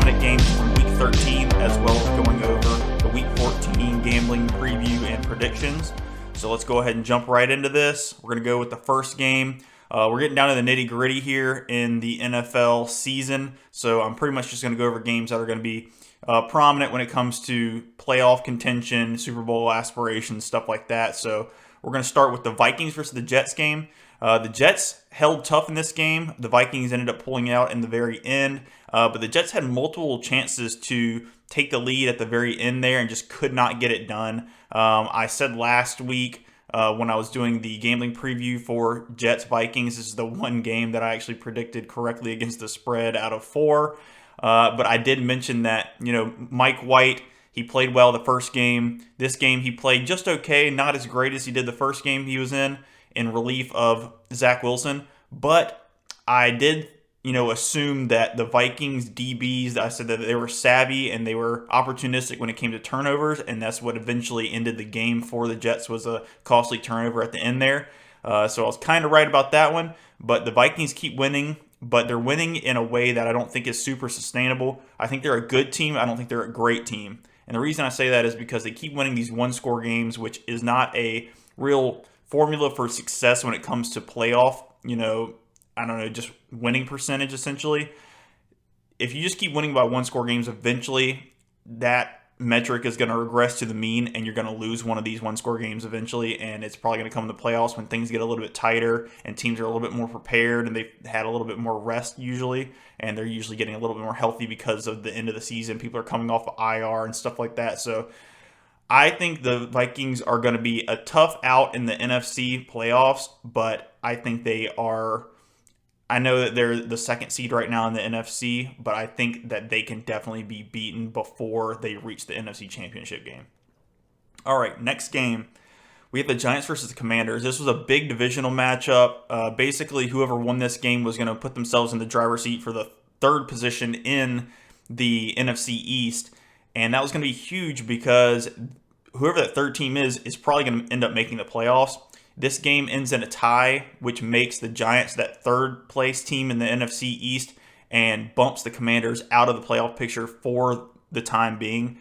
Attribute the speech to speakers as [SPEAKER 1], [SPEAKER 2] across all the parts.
[SPEAKER 1] prominent games from Week 13, as well as going over the Week 14 gambling preview and predictions. So let's go ahead and jump right into this. We're going to go with the first game. We're getting down to the nitty-gritty here in the NFL season, so I'm pretty much just going to go over games that are going to be prominent when it comes to playoff contention, Super Bowl aspirations, stuff like that. So we're going to start with the Vikings versus the Jets game. The Jets held tough in this game. The Vikings ended up pulling out in the very end, but the Jets had multiple chances to take the lead at the very end there and just could not get it done. I said last week when I was doing the gambling preview for Jets-Vikings, this is the one game that I actually predicted correctly against the spread out of 4. But I did mention that, Mike White, he played well the first game. This game he played just okay, not as great as he did the first game he was in relief of Zach Wilson. But I did, assume that the Vikings DBs, I said that they were savvy and they were opportunistic when it came to turnovers, and that's what eventually ended the game for the Jets, was a costly turnover at the end there. So I was kind of right about that one, but the Vikings keep winning, but they're winning in a way that I don't think is super sustainable. I think they're a good team. I don't think they're a great team. And the reason I say that is because they keep winning these one-score games, which is not a real formula for success when it comes to playoff, just winning percentage essentially. If you just keep winning by one-score games, eventually that metric is going to regress to the mean, and you're going to lose one of these one-score games eventually, and it's probably going to come in the playoffs when things get a little bit tighter and teams are a little bit more prepared and they've had a little bit more rest usually, and they're usually getting a little bit more healthy because of the end of the season. People are coming off of IR and stuff like that. So I think the Vikings are going to be a tough out in the NFC playoffs, but I think I know that they're the second seed right now in the NFC, but I think that they can definitely be beaten before they reach the NFC Championship game. All right, next game, we have the Giants versus the Commanders. This was a big divisional matchup. Basically, whoever won this game was going to put themselves in the driver's seat for the third position in the NFC East, and that was going to be huge because whoever that third team is probably going to end up making the playoffs. This game ends in a tie, which makes the Giants that third place team in the NFC East and bumps the Commanders out of the playoff picture for the time being.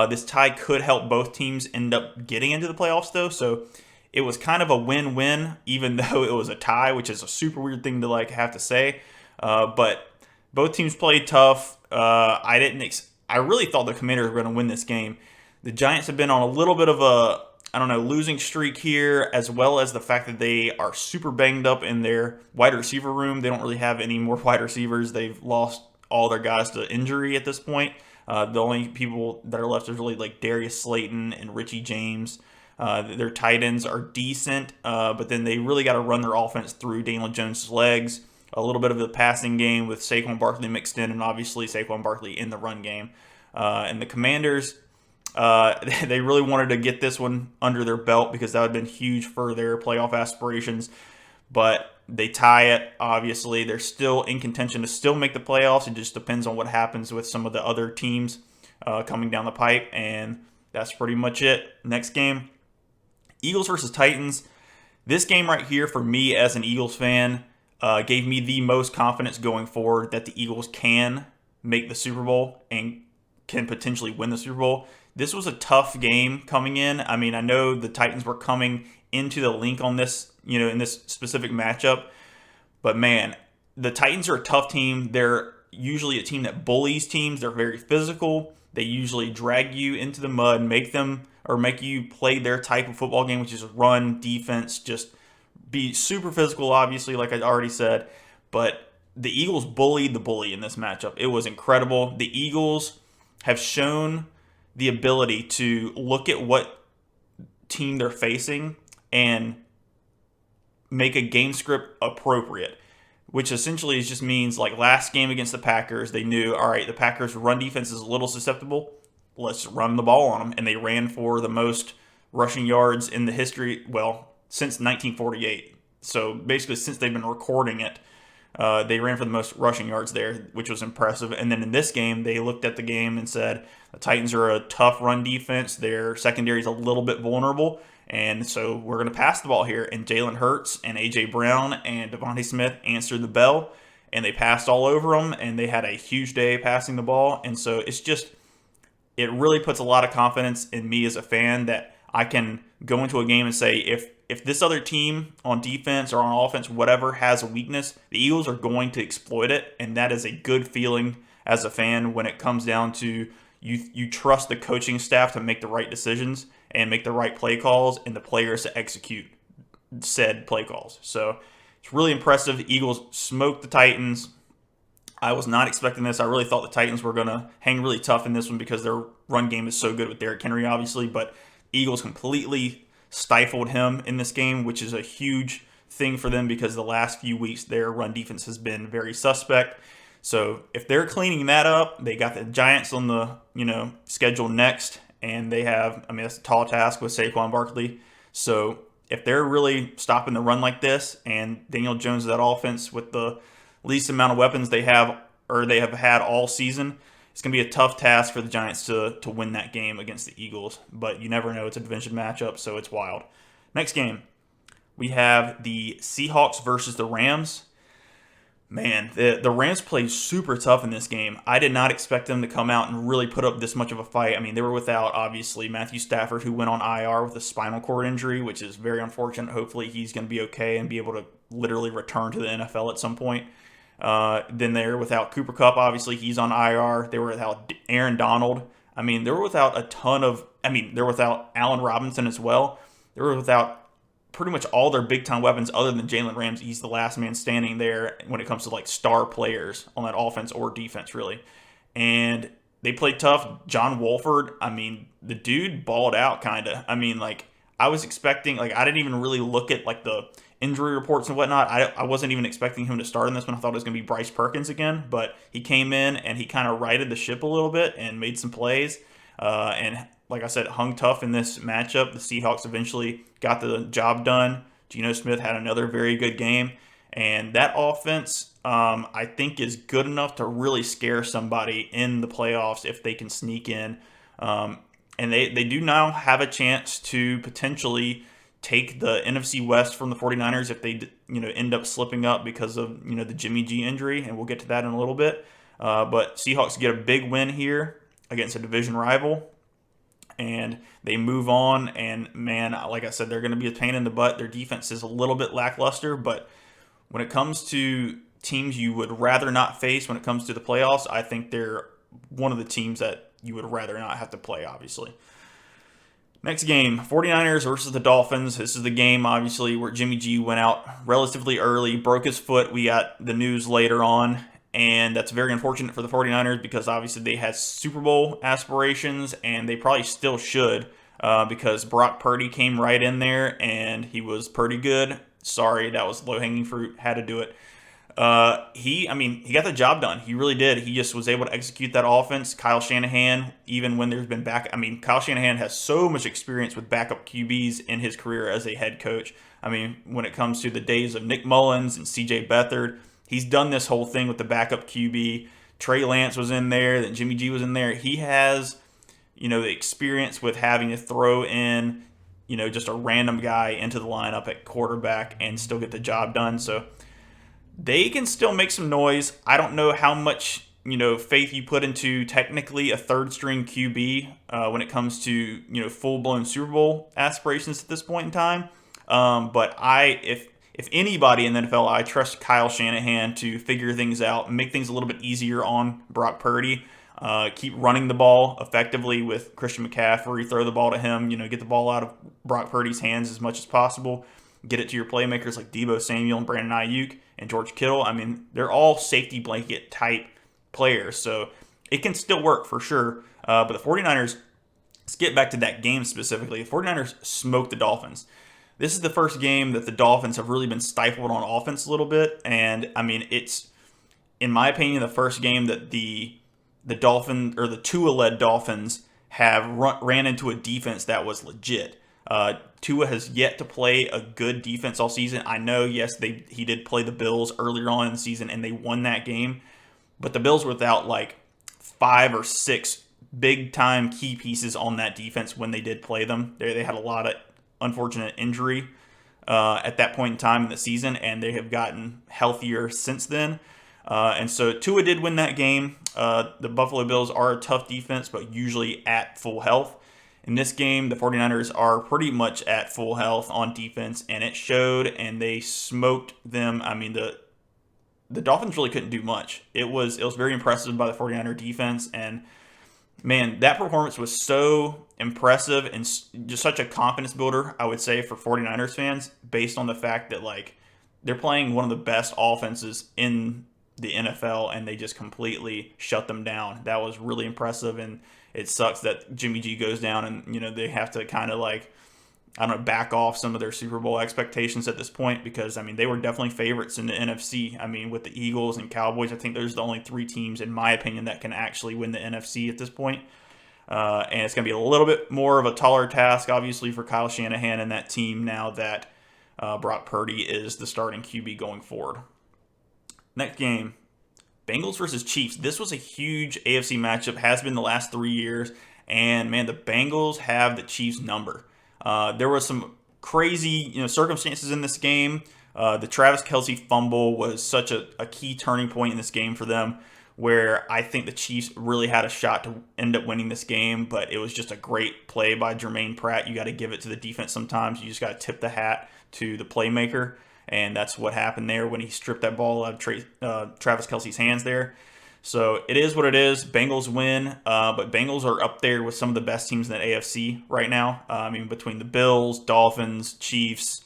[SPEAKER 1] This tie could help both teams end up getting into the playoffs, though. So it was kind of a win-win, even though it was a tie, which is a super weird thing to have to say. But both teams played tough. I really thought the Commanders were going to win this game. The Giants have been on a little bit of a losing streak here, as well as the fact that they are super banged up in their wide receiver room. They don't really have any more wide receivers. They've lost all their guys to injury at this point. The only people that are left is really like Darius Slayton and Richie James. Their tight ends are decent, but then they really got to run their offense through Daniel Jones' legs. A little bit of the passing game with Saquon Barkley mixed in, and obviously Saquon Barkley in the run game. And the Commanders, they really wanted to get this one under their belt because that would have been huge for their playoff aspirations. But they tie it, obviously. They're still in contention to still make the playoffs. It just depends on what happens with some of the other teams coming down the pipe. And that's pretty much it. Next game, Eagles versus Titans. This game right here, for me as an Eagles fan, gave me the most confidence going forward that the Eagles can make the Super Bowl and can potentially win the Super Bowl. This was a tough game coming in. I mean, I know the Titans were coming into the link on this, in this specific matchup. But man, the Titans are a tough team. They're usually a team that bullies teams. They're very physical. They usually drag you into the mud, make you play their type of football game, which is run, defense, just be super physical, obviously, like I already said. But the Eagles bullied the bully in this matchup. It was incredible. The Eagles have shown the ability to look at what team they're facing and make a game script appropriate, which essentially just means, like last game against the Packers, they knew, all right, the Packers' run defense is a little susceptible. Let's run the ball on them. And they ran for the most rushing yards in the history, since 1948. So basically, since they've been recording it, they ran for the most rushing yards there, which was impressive. And then in this game, they looked at the game and said, the Titans are a tough run defense. Their secondary is a little bit vulnerable. And so we're going to pass the ball here. And Jalen Hurts and A.J. Brown and Devontae Smith answered the bell. and they passed all over them, and they had a huge day passing the ball. And so it really puts a lot of confidence in me as a fan that I can go into a game and say, if this other team on defense or on offense, whatever, has a weakness, the Eagles are going to exploit it. And that is a good feeling as a fan when it comes down to you trust the coaching staff to make the right decisions and make the right play calls and the players to execute said play calls. So it's really impressive. The Eagles smoked the Titans. I was not expecting this. I really thought the Titans were going to hang really tough in this one because their run game is so good with Derrick Henry, obviously. But Eagles completely stifled him in this game, which is a huge thing for them because the last few weeks their run defense has been very suspect. So if they're cleaning that up, they got the Giants on the schedule next, and they have, that's a tall task with Saquon Barkley. So if they're really stopping the run like this, and Daniel Jones, that offense with the least amount of weapons they have had all season, it's going to be a tough task for the Giants to win that game against the Eagles. But you never know. It's a division matchup, so it's wild. Next game, we have the Seahawks versus the Rams. Man, the Rams played super tough in this game. I did not expect them to come out and really put up this much of a fight. They were without, obviously, Matthew Stafford, who went on IR with a spinal cord injury, which is very unfortunate. Hopefully he's going to be okay and be able to literally return to the NFL at some point. Then they're without Cooper Kupp, obviously. He's on IR. They were without Aaron Donald. They were without they're without Allen Robinson as well. They were without pretty much all their big-time weapons other than Jalen Ramsey. He's the last man standing there when it comes to star players on that offense or defense, really. And they played tough. John Wolford, the dude balled out, kind of. I was expecting, I didn't even really look at, the injury reports and whatnot. I wasn't even expecting him to start in this one. I thought it was going to be Bryce Perkins again, but he came in and he kind of righted the ship a little bit and made some plays. And like I said, hung tough in this matchup. The Seahawks eventually got the job done. Geno Smith had another very good game. And that offense, I think, is good enough to really scare somebody in the playoffs if they can sneak in. And they do now have a chance to potentially take the NFC West from the 49ers if they end up slipping up because of the Jimmy G injury. And we'll get to that in a little bit. But Seahawks get a big win here against a division rival. And they move on, and man, like I said, they're going to be a pain in the butt. Their defense is a little bit lackluster, but when it comes to teams you would rather not face when it comes to the playoffs, I think they're one of the teams that you would rather not have to play, obviously. Next game, 49ers versus the Dolphins. This is the game, obviously, where Jimmy G went out relatively early, broke his foot. We got the news later on. And that's very unfortunate for the 49ers because obviously they had Super Bowl aspirations, and they probably still should because Brock Purdy came right in there, and he was pretty good. Sorry, that was low-hanging fruit. Had to do it. He got the job done. He really did. He just was able to execute that offense. Kyle Shanahan, even when there's been Kyle Shanahan has so much experience with backup QBs in his career as a head coach. When it comes to the days of Nick Mullins and C.J. Beathard, he's done this whole thing with the backup QB. Trey Lance was in there. Then Jimmy G was in there. He has, the experience with having to throw in, just a random guy into the lineup at quarterback and still get the job done. So they can still make some noise. I don't know how much, faith you put into technically a third-string QB when it comes to, full-blown Super Bowl aspirations at this point in time. But if anybody in the NFL, I trust Kyle Shanahan to figure things out and make things a little bit easier on Brock Purdy. Keep running the ball effectively with Christian McCaffrey. Throw the ball to him. Get the ball out of Brock Purdy's hands as much as possible. Get it to your playmakers like Deebo Samuel and Brandon Ayuk and George Kittle. They're all safety blanket type players, so it can still work for sure. But the 49ers, let's get back to that game specifically. The 49ers smoked the Dolphins. This is the first game that the Dolphins have really been stifled on offense a little bit. And, it's, in my opinion, the first game that the Dolphins, or the Tua-led Dolphins, have ran into a defense that was legit. Tua has yet to play a good defense all season. I know, yes, he did play the Bills earlier on in the season, and they won that game. But the Bills were without, 5 or 6 big-time key pieces on that defense when they did play them. They had a lot of unfortunate injury at that point in time in the season, and they have gotten healthier since then. And so Tua did win that game. The Buffalo Bills are a tough defense, but usually at full health. In this game, the 49ers are pretty much at full health on defense, and it showed, and they smoked them. I mean, the Dolphins really couldn't do much. It was very impressive by the 49er defense, and man, that performance was so impressive and just such a confidence builder, I would say, for 49ers fans, based on the fact that, like, they're playing one of the best offenses in the NFL, and they just completely shut them down. That was really impressive, and it sucks that Jimmy G goes down, and they have to kind of, like, I don't know, back off some of their Super Bowl expectations at this point, because I mean they were definitely favorites in the NFC. I mean, with the Eagles and Cowboys, I think there's the only three teams, in my opinion, that can actually win the NFC at this point. And it's going to be a little bit more of a taller task, obviously, for Kyle Shanahan and that team now that Brock Purdy is the starting QB going forward. Next game, Bengals versus Chiefs. This was a huge AFC matchup, has been the last 3 years, and man, the Bengals have the Chiefs number. There was some crazy, circumstances in this game. The Travis Kelce fumble was such a key turning point in this game for them, where I think the Chiefs really had a shot to end up winning this game, but it was just a great play by Jermaine Pratt. You got to give it to the defense sometimes. You just got to tip the hat to the playmaker, and that's what happened there when he stripped that ball out of Travis Kelce's hands there. So it is what it is. Bengals win, but Bengals are up there with some of the best teams in the AFC right now. I mean, between the Bills, Dolphins, Chiefs,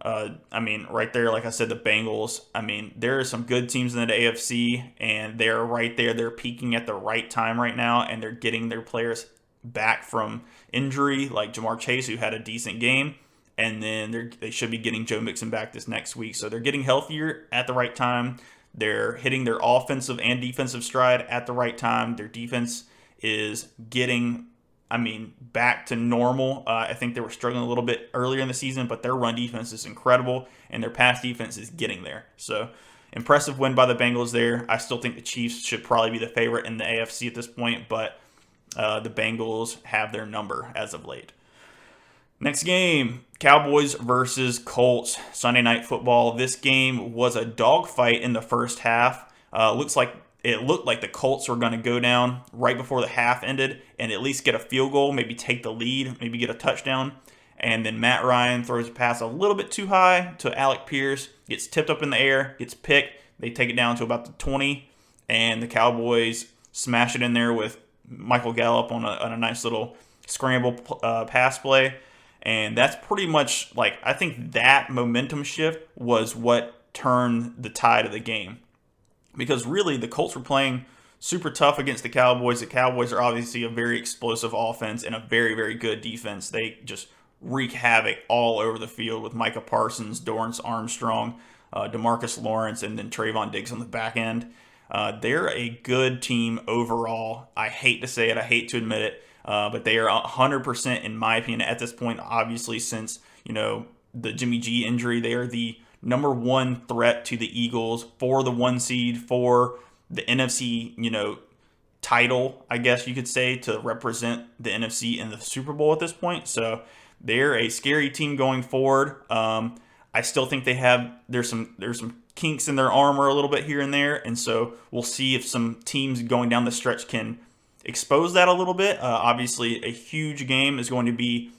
[SPEAKER 1] right there, like I said, the Bengals. I mean, there are some good teams in the AFC, and they're right there. They're peaking at the right time right now, and they're getting their players back from injury, like Jamar Chase, who had a decent game. And then they should be getting Joe Mixon back this next week. So they're getting healthier at the right time. They're hitting their offensive and defensive stride at the right time. Their defense is getting, back to normal. I think they were struggling a little bit earlier in the season, but their run defense is incredible, and their pass defense is getting there. So impressive win by the Bengals there. I still think the Chiefs should probably be the favorite in the AFC at this point, but the Bengals have their number as of late. Next game, Cowboys versus Colts, Sunday Night Football. This game was a dogfight in the first half. It looked like the Colts were going to go down right before the half ended and at least get a field goal, maybe take the lead, maybe get a touchdown. And then Matt Ryan throws a pass a little bit too high to Alec Pierce, gets tipped up in the air, gets picked. They take it down to about the 20, and the Cowboys smash it in there with Michael Gallup on a nice little scramble pass play. And that's pretty much, I think that momentum shift was what turned the tide of the game. Because really, the Colts were playing super tough against the Cowboys. The Cowboys are obviously a very explosive offense and a very, very good defense. They just wreak havoc all over the field with Micah Parsons, Dorrance Armstrong, DeMarcus Lawrence, and then Trayvon Diggs on the back end. They're a good team overall. I hate to say it. I hate to admit it. But they are 100%, in my opinion, at this point, obviously, since, the Jimmy G injury. They are the number one threat to the Eagles for the 1 seed, for the NFC, title, I guess you could say, to represent the NFC in the Super Bowl at this point. So they're a scary team going forward. I still think there's some kinks in their armor a little bit here and there. And so we'll see if some teams going down the stretch can expose that a little bit. Obviously, a huge game is going to be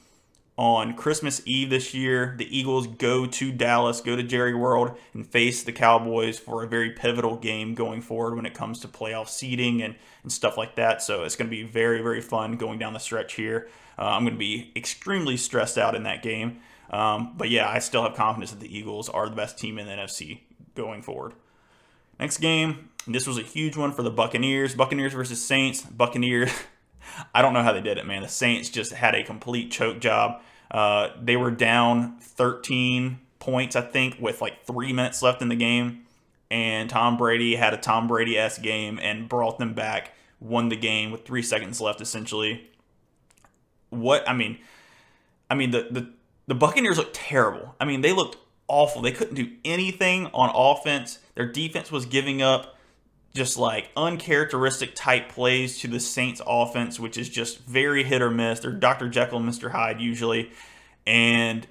[SPEAKER 1] on Christmas Eve this year. The Eagles go to Dallas, go to Jerry World, and face the Cowboys for a very pivotal game going forward when it comes to playoff seeding and stuff like that. So it's going to be very, very fun going down the stretch here. I'm going to be extremely stressed out in that game. But yeah, I still have confidence that the Eagles are the best team in the NFC going forward. Next game, this was a huge one for the Buccaneers. Buccaneers versus Saints. Buccaneers, I don't know how they did it, man. The Saints just had a complete choke job. They were down 13 points, I think, with 3 minutes left in the game. And Tom Brady had a Tom Brady-esque game and brought them back, won the game with 3 seconds left, essentially. The Buccaneers looked terrible. They looked awful. They couldn't do anything on offense. Their defense was giving up just uncharacteristic type plays to the Saints offense, which is just very hit or miss. They're Dr. Jekyll and Mr. Hyde usually. And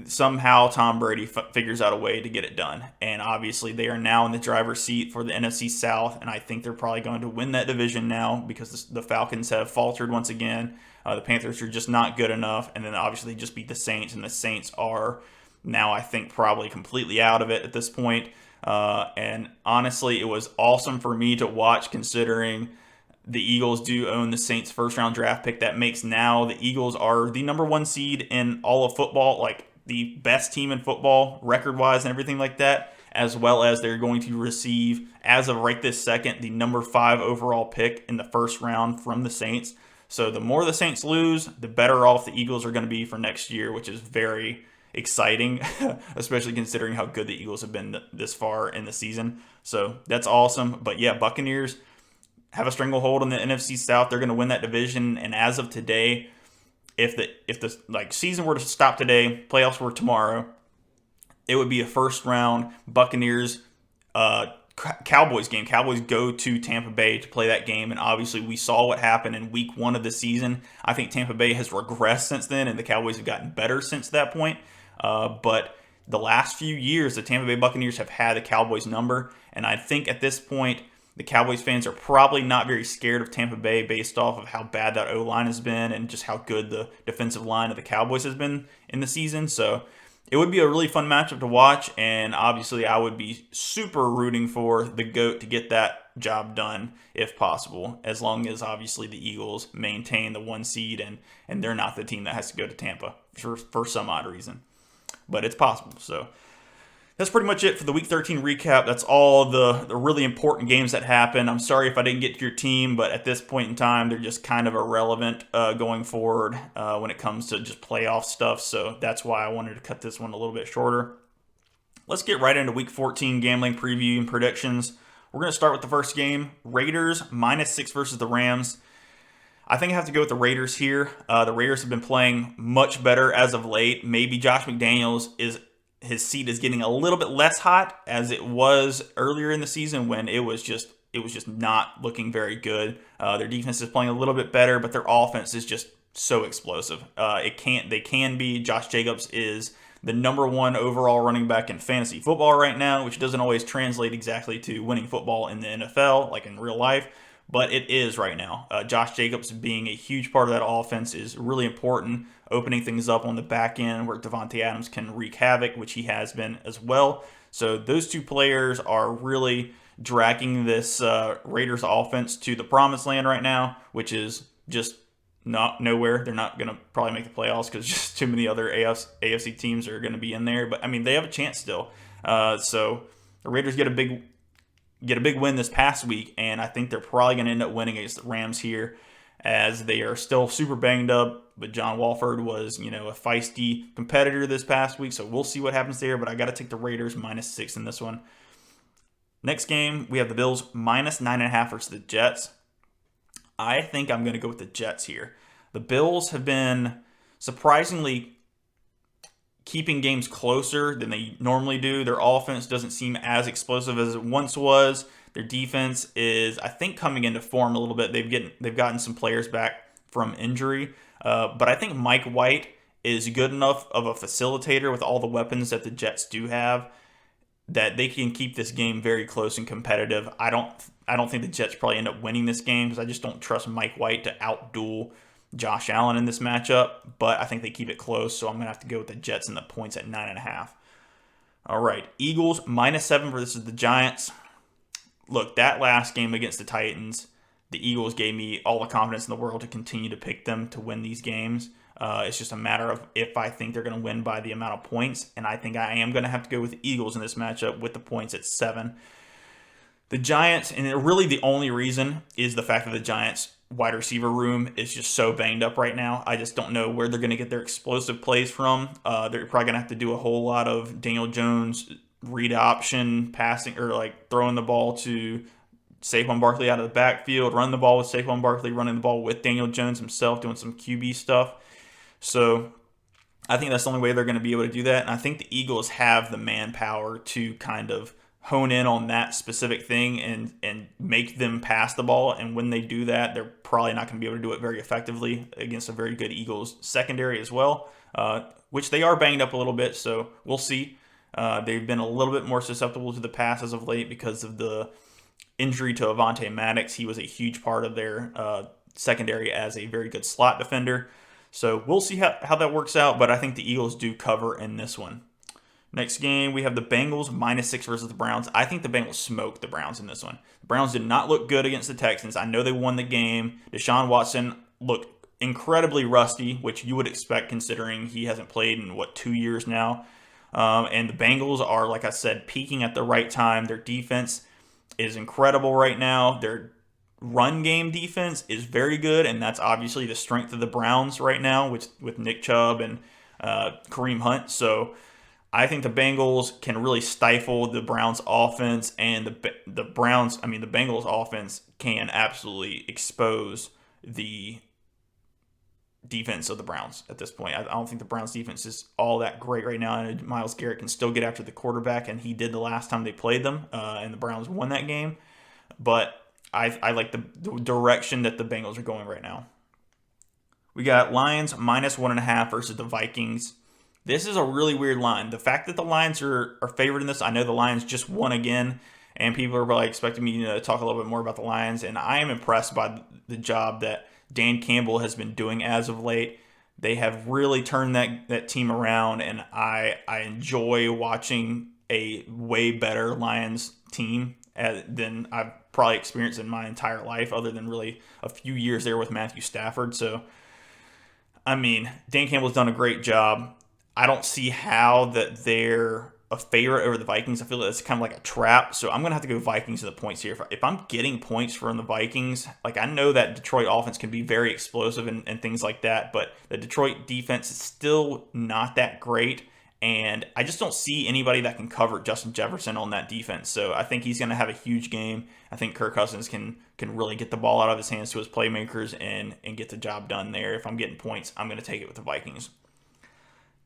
[SPEAKER 1] somehow Tom Brady figures out a way to get it done. And obviously, they are now in the driver's seat for the NFC South, and I think they're probably going to win that division now because the Falcons have faltered once again. The Panthers are just not good enough, and then obviously they just beat the Saints, and the Saints are now, I think, probably completely out of it at this point. And honestly, it was awesome for me to watch considering the Eagles do own the Saints' first-round draft pick. That makes now the Eagles are the number one seed in all of football, like the best team in football, record-wise and everything like that, as well as they're going to receive, as of right this second, the number 5 overall pick in the first round from the Saints. So the more the Saints lose, the better off the Eagles are going to be for next year, which is very exciting, especially considering how good the Eagles have been this far in the season. So that's awesome. But yeah, Buccaneers have a stranglehold on the NFC South. They're going to win that division. And as of today, if the season were to stop today, playoffs were tomorrow, it would be a first round Buccaneers Cowboys game. Cowboys go to Tampa Bay to play that game, and obviously we saw what happened in week 1 of the season. I think Tampa Bay has regressed since then, and the Cowboys have gotten better since that point. But the last few years, the Tampa Bay Buccaneers have had the Cowboys number, and I think at this point, the Cowboys fans are probably not very scared of Tampa Bay based off of how bad that O-line has been and just how good the defensive line of the Cowboys has been in the season. So it would be a really fun matchup to watch, and obviously I would be super rooting for the GOAT to get that job done if possible, as long as obviously the Eagles maintain the 1 seed and they're not the team that has to go to Tampa for some odd reason. But it's possible. So that's pretty much it for the Week 13 recap. That's all the really important games that happened. I'm sorry if I didn't get to your team, but at this point in time, they're just kind of irrelevant going forward when it comes to just playoff stuff. So that's why I wanted to cut this one a little bit shorter. Let's get right into Week 14 gambling preview and predictions. We're going to start with the first game, Raiders -6 versus the Rams. I think I have to go with the Raiders here. The Raiders have been playing much better as of late. Maybe Josh McDaniels his seat is getting a little bit less hot as it was earlier in the season when it was just not looking very good. Their defense is playing a little bit better, but their offense is just so explosive. They can be. Josh Jacobs is the number 1 overall running back in fantasy football right now, which doesn't always translate exactly to winning football in the NFL, like in real life, but it is right now. Josh Jacobs being a huge part of that offense is really important, opening things up on the back end where Devontae Adams can wreak havoc, which he has been as well. So those two players are really dragging this Raiders offense to the promised land right now, which is just not nowhere. They're not going to probably make the playoffs because just too many other AFC teams are going to be in there. But I mean, they have a chance still. So the Raiders get a big win this past week, and I think they're probably going to end up winning against the Rams here, as they are still super banged up. But John Walford was, a feisty competitor this past week, so we'll see what happens there. But I got to take the Raiders -6 in this one. Next game, we have the Bills -9.5 versus the Jets. I think I'm going to go with the Jets here. The Bills have been surprisingly keeping games closer than they normally do. Their offense doesn't seem as explosive as it once was. Their defense is, I think, coming into form a little bit. They've gotten some players back from injury. But I think Mike White is good enough of a facilitator with all the weapons that the Jets do have that they can keep this game very close and competitive. I don't think the Jets probably end up winning this game because I just don't trust Mike White to outduel Josh Allen in this matchup, but I think they keep it close, so I'm going to have to go with the Jets and the points at 9.5. All right, Eagles -7 versus the Giants. Look, that last game against the Titans, the Eagles gave me all the confidence in the world to continue to pick them to win these games. It's just a matter of if I think they're going to win by the amount of points, and I think I am going to have to go with the Eagles in this matchup with the points at 7. The Giants, and really the only reason is the fact that the Giants' wide receiver room is just so banged up right now. I just don't know where they're going to get their explosive plays from. They're probably going to have to do a whole lot of Daniel Jones read option passing, or like throwing the ball to Saquon Barkley out of the backfield, running the ball with Saquon Barkley, running the ball with Daniel Jones himself, doing some QB stuff. So I think that's the only way they're going to be able to do that. And I think the Eagles have the manpower to kind of hone in on that specific thing and make them pass the ball. And when they do that, they're probably not going to be able to do it very effectively against a very good Eagles secondary as well, which they are banged up a little bit, so we'll see. They've been a little bit more susceptible to the pass as of late because of the injury to Avonte Maddox. He was a huge part of their secondary as a very good slot defender. So we'll see how that works out, but I think the Eagles do cover in this one. Next game, we have the Bengals -6 versus the Browns. I think the Bengals smoked the Browns in this one. The Browns did not look good against the Texans. I know they won the game. Deshaun Watson looked incredibly rusty, which you would expect considering he hasn't played in, 2 years now. And the Bengals are, like I said, peaking at the right time. Their defense is incredible right now. Their run game defense is very good, and that's obviously the strength of the Browns right now with Nick Chubb and Kareem Hunt. So I think the Bengals can really stifle the Browns offense, and the Bengals offense can absolutely expose the defense of the Browns at this point. I don't think the Browns defense is all that great right now, and Myles Garrett can still get after the quarterback, and he did the last time they played them, and the Browns won that game. But I like the direction that the Bengals are going right now. We got Lions -1.5 versus the Vikings. This is a really weird line. The fact that the Lions are favored in this, I know the Lions just won again, and people are probably expecting me to talk a little bit more about the Lions, and I am impressed by the job that Dan Campbell has been doing as of late. They have really turned that team around, and I enjoy watching a way better Lions team than I've probably experienced in my entire life, other than really a few years there with Matthew Stafford. So, I mean, Dan Campbell's done a great job. I don't see how that they're a favorite over the Vikings. I feel like it's kind of like a trap. So I'm going to have to go Vikings to the points here. If I'm getting points from the Vikings, like I know that Detroit offense can be very explosive and things like that, but the Detroit defense is still not that great. And I just don't see anybody that can cover Justin Jefferson on that defense. So I think he's going to have a huge game. I think Kirk Cousins can really get the ball out of his hands to his playmakers and get the job done there. If I'm getting points, I'm going to take it with the Vikings.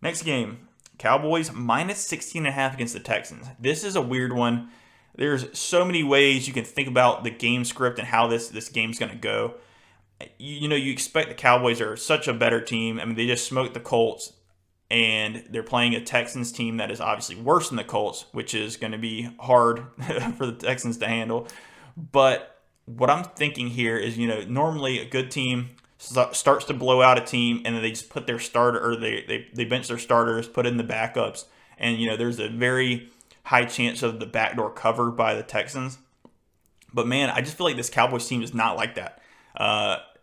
[SPEAKER 1] Next game, Cowboys -16.5 against the Texans. This is a weird one. There's so many ways you can think about the game script and how this game's going to go. You expect the Cowboys are such a better team. I mean, they just smoked the Colts, and they're playing a Texans team that is obviously worse than the Colts, which is going to be hard for the Texans to handle. But what I'm thinking here is, normally a good team starts to blow out a team, and then they just put their starter, or they bench their starters, put in the backups, and there's a very high chance of the backdoor cover by the Texans. But man, I just feel like this Cowboys team is not like that.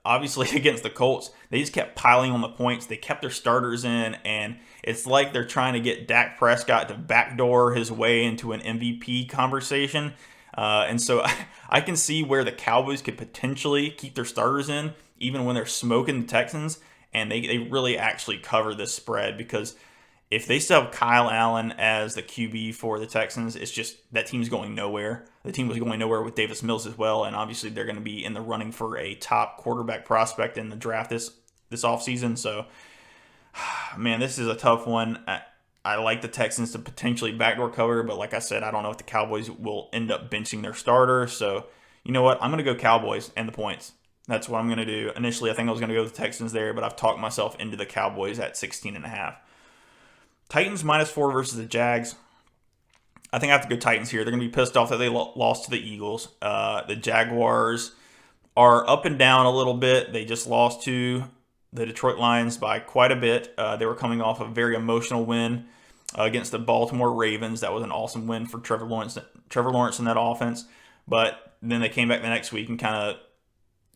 [SPEAKER 1] Obviously, against the Colts, they just kept piling on the points. They kept their starters in, and it's like they're trying to get Dak Prescott to backdoor his way into an MVP conversation. And so I can see where the Cowboys could potentially keep their starters in, even when they're smoking the Texans, and they really actually cover this spread, because if they still have Kyle Allen as the QB for the Texans, it's just that team's going nowhere. The team was going nowhere with Davis Mills as well, and obviously they're going to be in the running for a top quarterback prospect in the draft this offseason. So, man, this is a tough one. I like the Texans to potentially backdoor cover, but like I said, I don't know if the Cowboys will end up benching their starter. So, you know what? I'm going to go Cowboys and the points. That's what I'm going to do. Initially, I think I was going to go with the Texans there, but I've talked myself into the Cowboys at 16.5. Titans -4 versus the Jags. I think I have to go Titans here. They're going to be pissed off that they lost to the Eagles. The Jaguars are up and down a little bit. They just lost to the Detroit Lions by quite a bit. They were coming off a very emotional win against the Baltimore Ravens. That was an awesome win for Trevor Lawrence in that offense. But then they came back the next week and kind of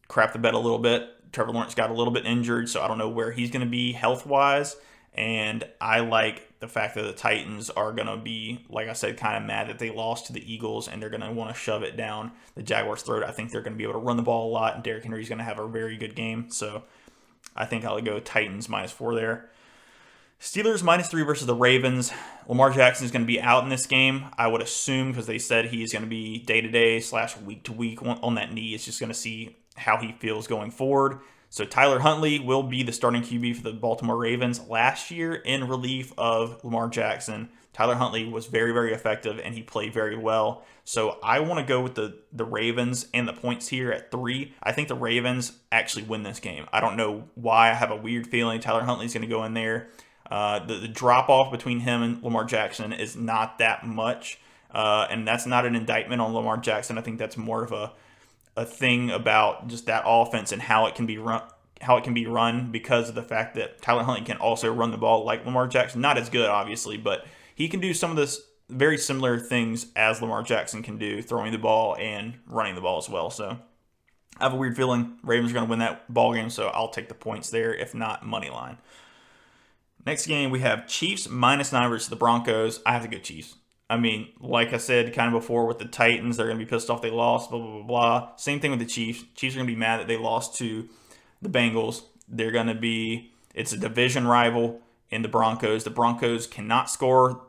[SPEAKER 1] crapped the bed a little bit. Trevor Lawrence got a little bit injured, so I don't know where he's going to be health-wise. And I like the fact that the Titans are going to be, like I said, kind of mad that they lost to the Eagles, and they're going to want to shove it down the Jaguars' throat. I think they're going to be able to run the ball a lot, and Derrick Henry's going to have a very good game. So I think I'll go Titans -4 there. Steelers -3 versus the Ravens. Lamar Jackson is going to be out in this game, I would assume, because they said he's going to be day-to-day / week-to-week on that knee. It's just going to see how he feels going forward. So Tyler Huntley will be the starting QB for the Baltimore Ravens. Last year, in relief of Lamar Jackson, Tyler Huntley was very, very effective, and he played very well. So I want to go with the Ravens and the points here at 3. I think the Ravens actually win this game. I don't know why. I have a weird feeling Tyler Huntley's going to go in there. The drop off between him and Lamar Jackson is not that much, and that's not an indictment on Lamar Jackson. I think that's more of a thing about just that offense and how it can be run because of the fact that Tyler Huntley can also run the ball like Lamar Jackson. Not as good, obviously, but he can do some of this very similar things as Lamar Jackson can do, throwing the ball and running the ball as well. So I have a weird feeling Ravens are going to win that ball game, so I'll take the points there, if not money line. Next game, we have Chiefs -9 versus the Broncos. I have to go Chiefs. I mean, like I said kind of before with the Titans, they're going to be pissed off they lost, blah, blah, blah, blah. Same thing with the Chiefs. Chiefs are going to be mad that they lost to the Bengals. They're going to be, it's a division rival in the Broncos. The Broncos cannot score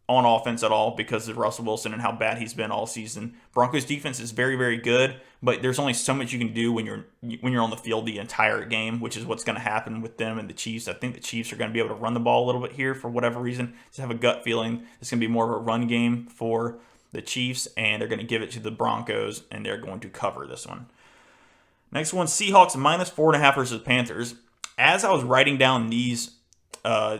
[SPEAKER 1] on offense at all because of Russell Wilson and how bad he's been all season. Broncos defense is very, very good, but there's only so much you can do when you're on the field the entire game, which is what's going to happen with them and the Chiefs. I think the Chiefs are going to be able to run the ball a little bit here for whatever reason. Just have a gut feeling it's going to be more of a run game for the Chiefs, and they're going to give it to the Broncos, and they're going to cover this one. Next one, Seahawks -4.5 versus Panthers. As I was writing down these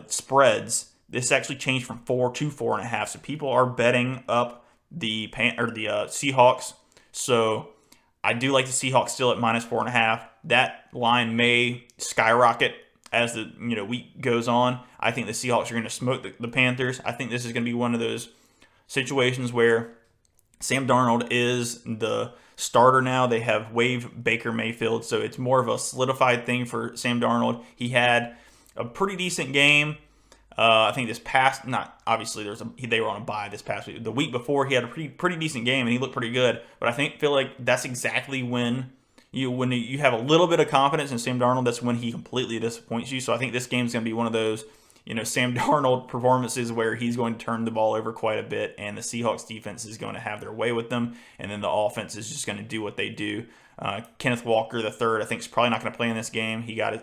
[SPEAKER 1] spreads, this actually changed from 4 to 4.5. So people are betting up the Seahawks. So I do like the Seahawks still at -4.5. That line may skyrocket as the week goes on. I think the Seahawks are going to smoke the Panthers. I think this is going to be one of those situations where Sam Darnold is the starter now. They have waived Baker Mayfield, so it's more of a solidified thing for Sam Darnold. He had a pretty decent game. I think this past, not obviously they were on a bye this past week. The week before he had a pretty decent game and he looked pretty good. But I feel like that's exactly when you have a little bit of confidence in Sam Darnold, that's when he completely disappoints you. So I think this game is going to be one of those Sam Darnold performances where he's going to turn the ball over quite a bit, and the Seahawks defense is going to have their way with them, and then the offense is just going to do what they do. Kenneth Walker III, I think, is probably not going to play in this game. He got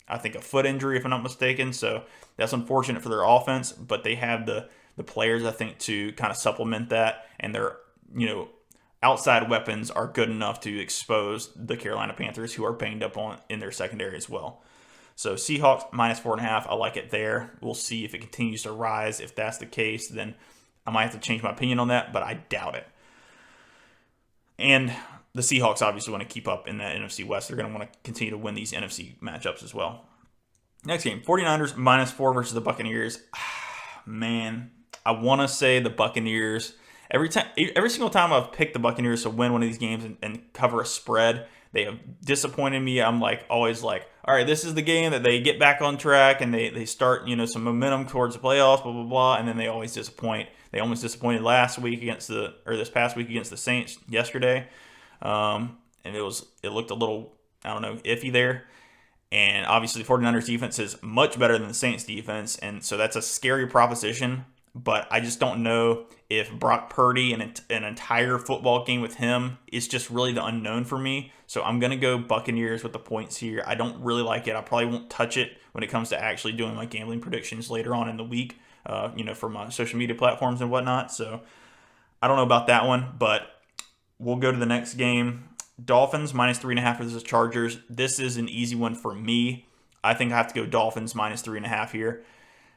[SPEAKER 1] I think a foot injury, if I'm not mistaken. So that's unfortunate for their offense, but they have the players, I think, to kind of supplement that, and their outside weapons are good enough to expose the Carolina Panthers, who are banged up in their secondary as well. So Seahawks -4.5, I like it there. We'll see if it continues to rise. If that's the case, then I might have to change my opinion on that, but I doubt it. And the Seahawks obviously want to keep up in that NFC West. They're going to want to continue to win these NFC matchups as well. Next game, 49ers -4 versus the Buccaneers. Man, I want to say the Buccaneers. Every single time I've picked the Buccaneers to win one of these games and cover a spread, they have disappointed me. I'm always like, all right, this is the game that they get back on track and they start some momentum towards the playoffs, blah blah blah, and then they always disappoint. They almost disappointed this past week against the Saints yesterday. And it looked a little, iffy there. And obviously the 49ers defense is much better than the Saints defense, and so that's a scary proposition. But I just don't know if Brock Purdy and an entire football game with him is just really the unknown for me. So I'm going to go Buccaneers with the points here. I don't really like it. I probably won't touch it when it comes to actually doing my gambling predictions later on in the week, for my social media platforms and whatnot. So I don't know about that one, but we'll go to the next game. Dolphins -3.5 versus Chargers. This is an easy one for me. I think I have to go Dolphins -3.5 here.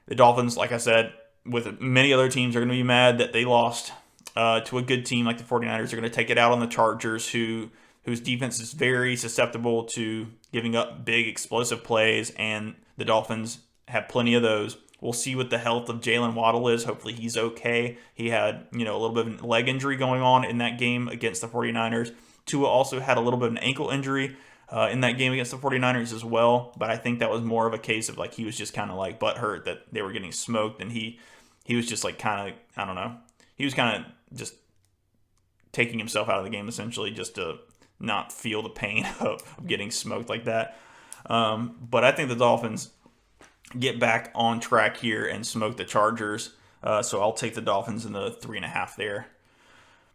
[SPEAKER 1] The Dolphins, like I said, with many other teams, are going to be mad that they lost to a good team like the 49ers. They're going to take it out on the Chargers, whose defense is very susceptible to giving up big explosive plays, and the Dolphins have plenty of those. We'll see what the health of Jalen Waddle is. Hopefully he's okay. He had a little bit of a leg injury going on in that game against the 49ers. Tua also had a little bit of an ankle injury in that game against the 49ers as well, but I think that was more of a case of he was just kind of butthurt that they were getting smoked, and he was just he was kind of just taking himself out of the game essentially just to not feel the pain of getting smoked like that. But I think the Dolphins get back on track here and smoke the Chargers, so I'll take the Dolphins in the 3.5 there.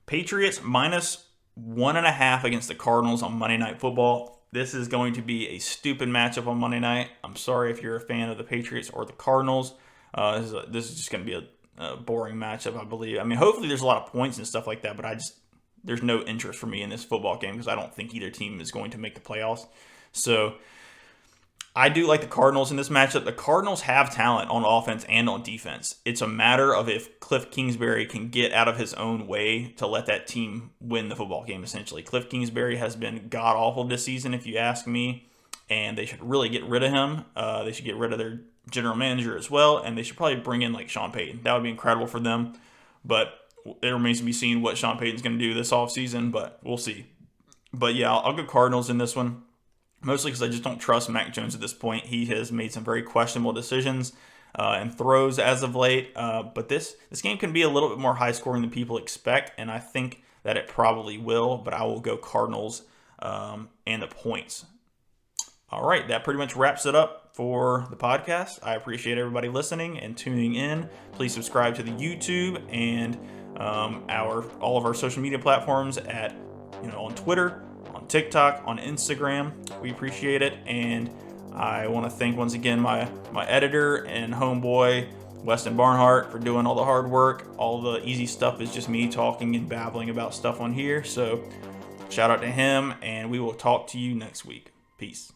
[SPEAKER 1] Patriots -1.5 against the Cardinals on Monday Night Football. This is going to be a stupid matchup on Monday night. I'm sorry if you're a fan of the Patriots or the Cardinals. This is just going to be a boring matchup, I believe. I mean, hopefully there's a lot of points and stuff like that, but there's no interest for me in this football game because I don't think either team is going to make the playoffs. So I do like the Cardinals in this matchup. The Cardinals have talent on offense and on defense. It's a matter of if Cliff Kingsbury can get out of his own way to let that team win the football game, essentially. Cliff Kingsbury has been god-awful this season, if you ask me, and they should really get rid of him. They should get rid of their general manager as well, and they should probably bring in like Sean Payton. That would be incredible for them, but it remains to be seen what Sean Payton's going to do this offseason, but we'll see. But yeah, I'll go Cardinals in this one. Mostly because I just don't trust Mac Jones at this point. He has made some very questionable decisions and throws as of late. But this game can be a little bit more high scoring than people expect, and I think that it probably will. But I will go Cardinals and the points. All right, that pretty much wraps it up for the podcast. I appreciate everybody listening and tuning in. Please subscribe to the YouTube and all of our social media platforms on Twitter, on TikTok, on Instagram. We appreciate it, and I want to thank once again my editor and homeboy Weston Barnhart for doing all the hard work. All the easy stuff is just me talking and babbling about stuff on here, so shout out to him, and we will talk to you next week. Peace.